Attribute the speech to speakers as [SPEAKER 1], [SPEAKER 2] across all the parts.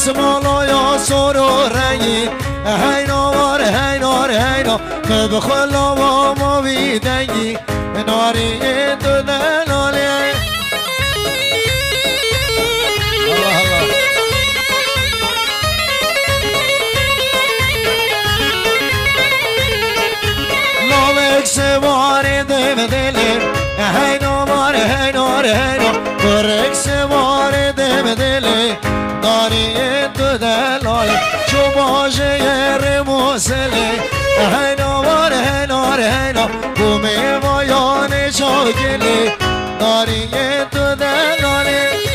[SPEAKER 1] اسمالا یا سر و رنگی هینا وار هینا هینا که بخلا و ما بیدنگی ناری تو دلالی سوار دم دلی هینا مار هینا هینا برک سوار دم دلی داری تو دلال چو باشه رموسلی هینا مار هینا هینا بومی مایان چاگلی داری تو دلالی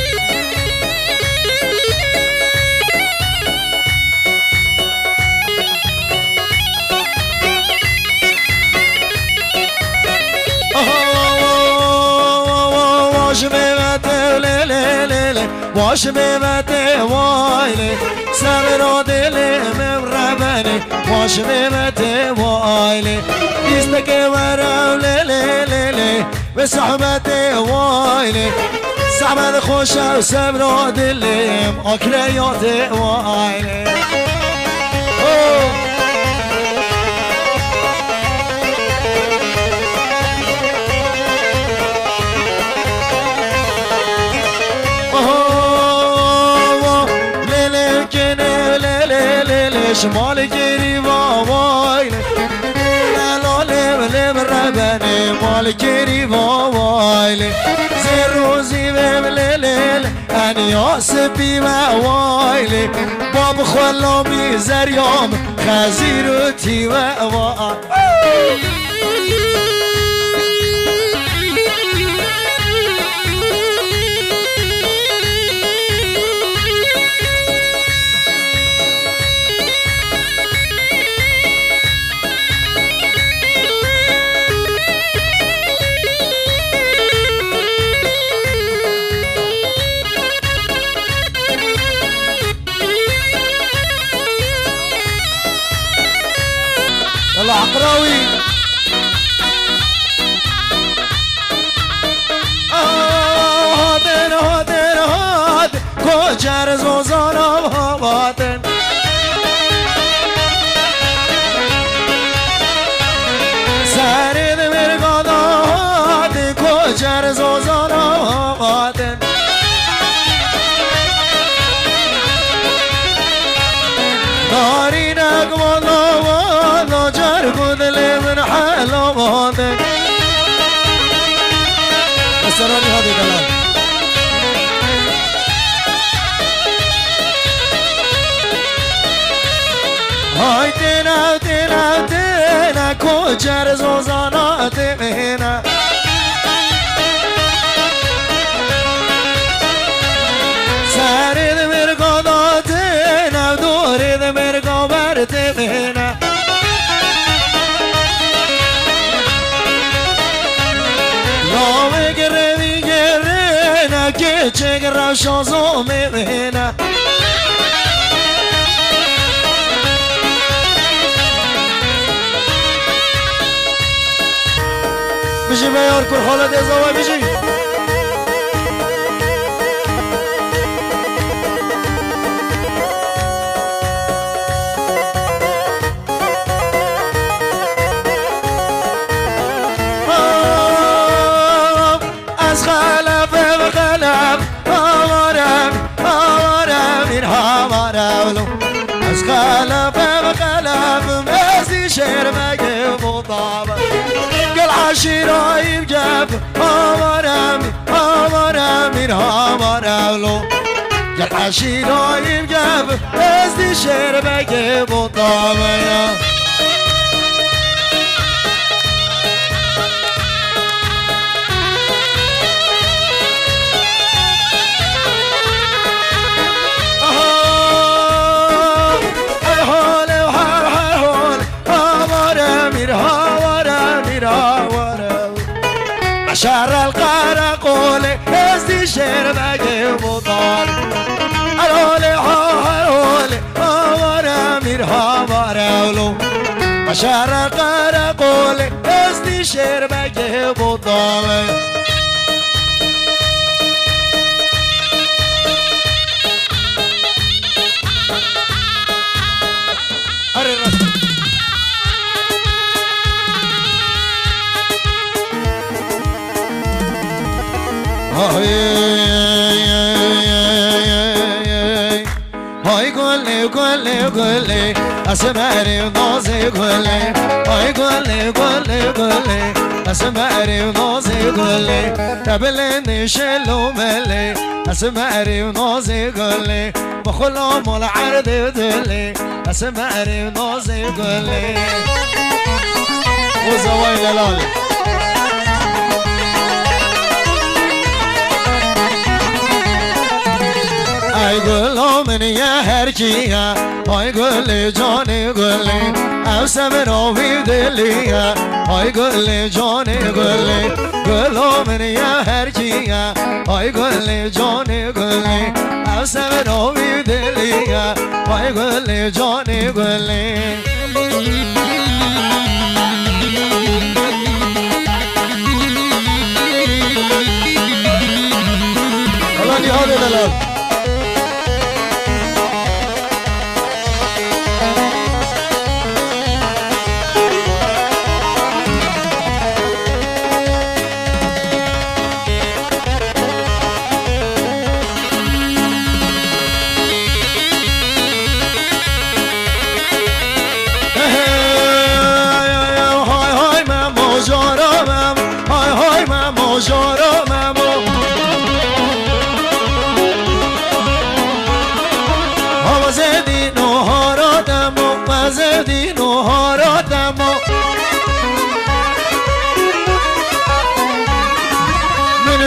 [SPEAKER 1] واش ببته لیلی لیلی واش ببته وایلی سمرا دلی مبربنی واش ببته وایلی دیسته که ورم لیلی لیلی به صحبت وایلی صحبت خوش و سمرا دلیم اکریات وایلی شمال گیری و وایل لاله لم ربنی مال گیری و وایل زروزی و لیل انیاس بی و وایل باب خلامی زریام خزیر تی و عقراوي هادن هادن هاد كوجر زوزانا هادن سرد مرقادا هاد كوجر زوزانا هادن داري نقوالا قدلي من حاله مهدك السراني هذه دلال هاي تنا تنا تنا كوجر زوزانا تمهنا سارد مرقادا تنا دورد مرقا تمهنا که چگرا شازو میبینه میشه بیار کن حالت ازاوه میشه از خلف و خلف از خلف و خلف مزی شعر مگه مطابق قل عشیرایی جب آمارم این آمارولو قل عشیرایی جب مزی شعر مگه مطابق شهر القرقول ازدي شهر بقي مطار الهولي هولي ورا ميرها ورا شهر القرقول ازدي شهر بقي مطار آره راست های گله گله گله اسمری نازی گله های گله گله گله اسمری نازی گله تبلن شلو مله اسمری نازی گله بخلا مال عرض دلی اسمری نازی گله وزوای لالي ای گلو من یا هرچیا ای گل جان گلی افسم راوی دلیا ای گل جان گلی گلو من یا هرچیا ای گل جان گلی افسم راوی دلیا ای گل جان گلی الله يهدي دلال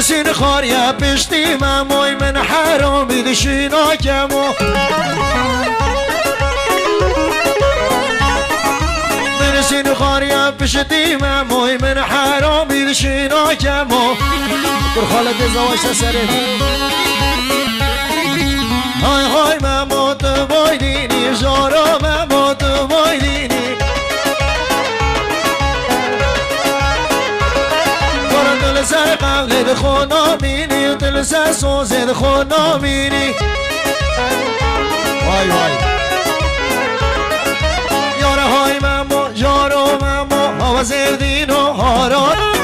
[SPEAKER 1] سین خاریا پشتی ماموی من حرامی دشینا کمو من سین خاریا پشتی ماموی من حرامی دشینا کمو در خالد زواج سسره های های مامو تو بای دینی جارا مامو تو بای دینی سر قبل دخونا مینی دل سر سوز دخونا مینی وای وای یاره های ممو یارو ممو آواز دین و هاران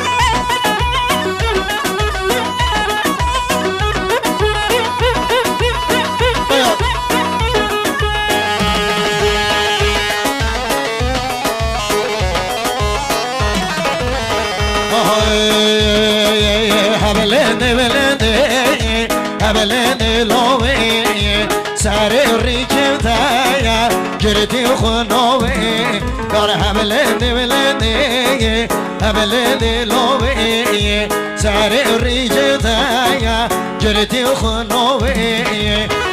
[SPEAKER 1] بلند لوی سر ریکم تایا گردی خنوی دار بلند لوی سر ریکم تایا گردی خنوی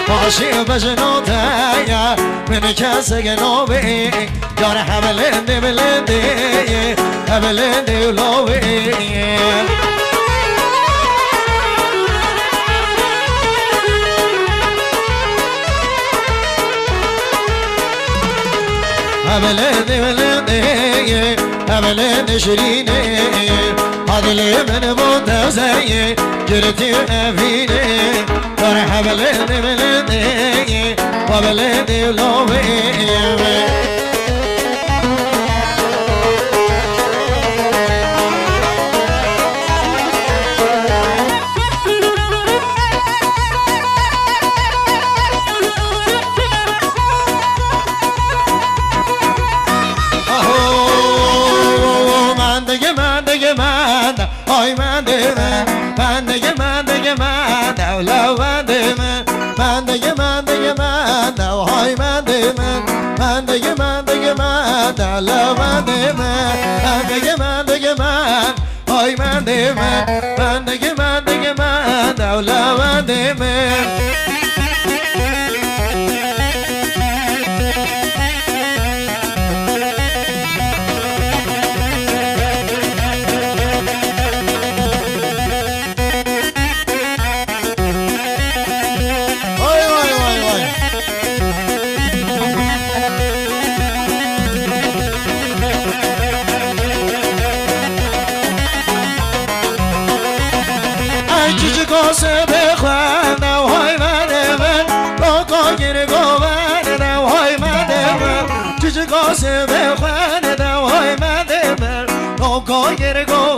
[SPEAKER 1] باشی بجنو تایا من کس گنوی دار بلند لوی بلند شرینه عدل من بود زیه جرتی افینه در بلند و بلند لوه ay mandeme pandege mandege manda la mandeme pandege mandege manda ay mandeme pandege mandege manda la mandeme pandege mandege manda ay mandeme pandege mandege manda la mandeme قاسه بخوانم های من get it go